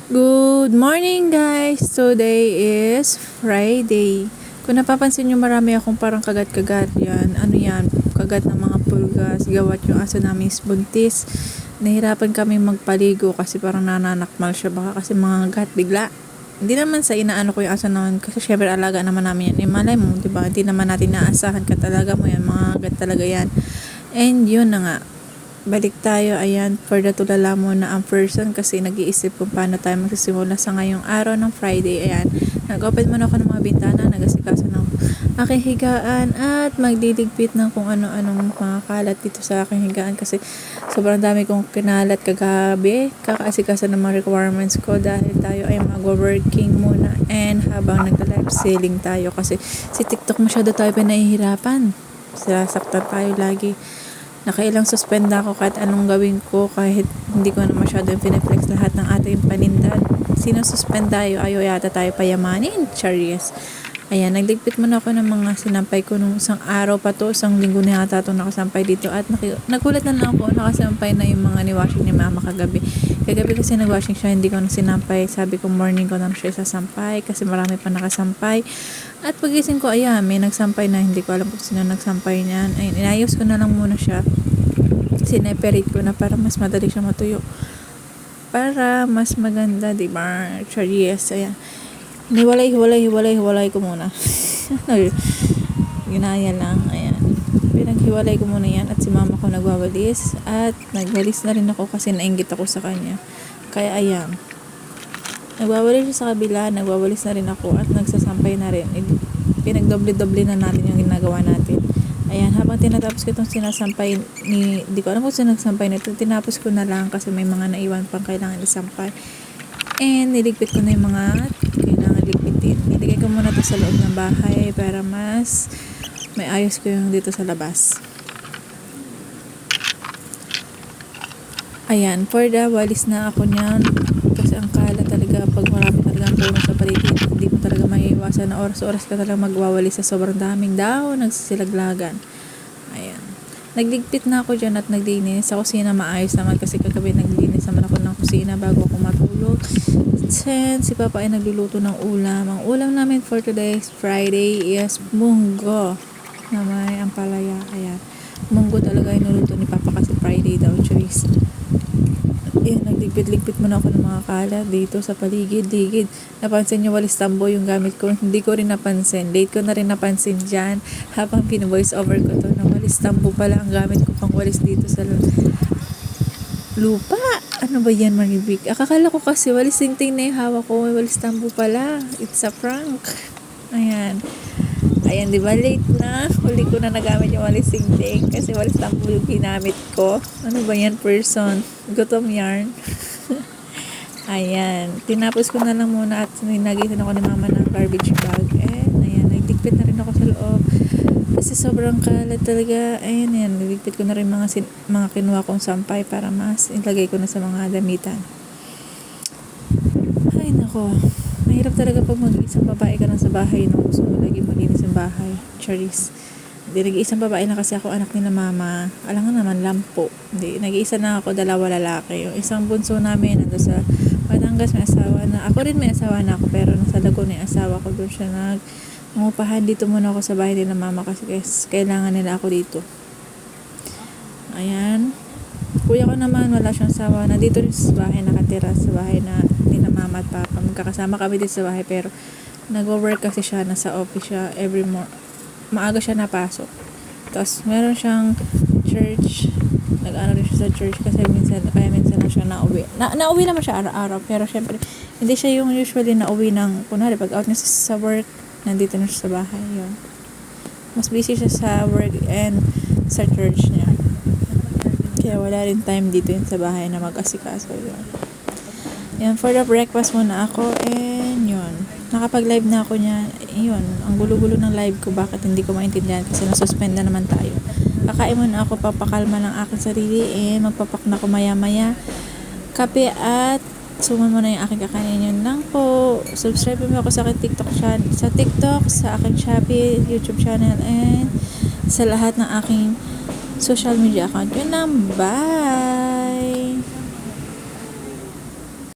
Good morning guys! Today is Friday. Kung napapansin nyo marami akong parang kagat-kagat yan. Ano yan? Kagat ng mga pulgas. Gawat yung aso namin is buntis. Nahirapan kami magpaligo kasi parang nananakmal siya. Baka kasi mga gat bigla. Hindi naman sa inaano ko yung aso naman kasi syempre alaga naman namin yan. Malay mo, diba? Hindi naman natin naasahan ka talaga mo yan. Mga gat talaga yan. And yun na nga, balik tayo, ayan, for the tulala mo na ang person kasi nag-iisip kung paano tayo magsisimula sa ngayong araw ng Friday. Ayan, nag-open muna ako ng mga bintana, nag-asikaso ng aking higaan at magdiligpit ng kung ano-anong mga kalat dito sa aking higaan kasi sobrang dami kong kinalat kagabi. Kakaasikaso ng mga requirements ko dahil tayo ay mag-working muna and habang nag-live selling tayo kasi si TikTok masyado tayo pinahihirapan. Sasaktan tayo lagi. Nakailang suspend ako kahit anong gawin ko, kahit hindi ko na masyado yung pineflex lahat ng ating panindan. Sinususpend tayo, ayaw yata tayo payamanin. Charies. Ayan, nagligpit muna ako ng mga sinampay ko nung isang araw pa to, isang linggo na yata itong nakasampay dito. At nagulat na lang ako, nakasampay na yung mga ni-washing ni mama kagabi. Kagabi kasi nag-washing siya, hindi ko na sinampay. Sabi ko morning ko na siya sasampay kasi marami pa nakasampay. At pagising ko, ayan, may nagsampay na, hindi ko alam kung sino nagsampay niyan. Ayun, inayos ko na lang muna siya. Sineperate ko na para mas madali siya matuyo. Para mas maganda, diba? Charies, ayan. Hiwalay ko muna. Ginaya lang, ayan. Pinaghiwalay ko muna yan at si mama ko nagwawalis at nagwalis na rin ako kasi nainggit ako sa kanya. Kaya ayan. Nagwawalis siya sa kabila, nagwawalis na rin ako at nagsasampay na rin. Pinagdoble-doble na natin yung ginagawa natin. Ayan, habang tinatapos ko itong sinasampay di ko alam kung sinasampay na ito, tinapos ko na lang kasi may mga naiwan pang kailangan isampay. And niligpit ko na yung mga kailangan ligpitin. Niligay ko muna ito sa loob ng bahay para mas may ayos ko yung dito sa labas. Ayan, for the walis na ako niyan kasi ang kala talaga pag marami talaga ang puno sa paligid, hindi mo talaga maiiwasan na oras-oras ka talaga magwawalis sa sobrang daming dahon, nagsisilaglagan. Ayan. Nagligpit na ako dyan at naglinis. Sa kusina maayos naman kasi kagabi naglinis naman ako ng kusina bago ako matulog. Then, si Papa ay nagluluto ng ulam. Ang ulam namin for today's Friday is munggo na may ampalaya. Ayan. Munggo talaga ay nuluto ni Papa kasi Friday daw, choice. Ayan, nagligpit-ligpit muna ako ng mga kalat dito sa paligid-ligid. Napansin niyo walis tambo yung gamit ko. Hindi ko rin napansin. Late ko na rin napansin dyan habang pin-voice over ko to na walis tambo pala ang gamit ko pang walis dito sa lupa. Ano ba yan, Maribik? Akakala ko kasi walis tingting na yung hawak ko. Walis tambo pala. It's a prank. Ayan. Ayan, di ba? Late na. Huli ko na nagamit yung walis tingting kasi walis tambo yung ginamit ko. Ano ba yan, person? Gutom yarn. Ayan. Tinapos ko na lang muna at nagisan ako ni mama ng garbage bag. And ayan, nagdikpit na rin ako sa loob. Kasi sobrang kalat talaga. Ayan, ayan. Nagdikpit ko na rin mga kinuha kong sampay para mas ilagay ko na sa mga damitan. Ay, nako. Mahirap talaga pag mag-iisang babae ka lang sa bahay, no? Gusto mo lagi malinis yung bahay. Charis. Hindi, nag-iisang babae na kasi ako, anak nila mama. Alam nga naman, lampo. Hindi, nag-iisa na ako, dalawa lalaki. Yung isang bunso namin, nando sa Batangas, may asawa na. Ako rin may asawa na ako, pero nasa Laguna yung asawa ko. Doon siya nangupahan. Dito muna ako sa bahay nila mama kasi kailangan nila ako dito. Ayan. Kuya ko naman, wala siyang asawa. Nandito rin sa bahay, nakatira sa bahay na nila mama at papa. Magkakasama kami dito sa bahay, pero nag-work kasi siya, nasa office siya maaga siya napasok. Tapos meron siyang church, nag-ano rin siya sa church kasi minsan na siya nauwi. Nauwi naman siya araw-araw, pero syempre hindi siya yung usually nauwi ng, kunwari pag out niya sa work, nandito na siya sa bahay. Yun. Mas busy siya sa work and sa church niya. Kaya wala rin time dito yun sa bahay na mag-asikaso. Yan, for the breakfast muna ako and yun. Nakapag-live na ako niya. Yun, ang gulo-gulo ng live ko. Bakit hindi ko maintindihan kasi nasuspend na naman tayo. Kakain muna ako, papakalma ng aking sarili and magpapak na ako maya-maya. Kape at suman mo na yung aking kakainin. Yun lang po. Subscribe mo ako sa aking TikTok channel, sa TikTok, sa aking Shopee, YouTube channel and sa lahat ng aking social media account. Yun lang. Bye!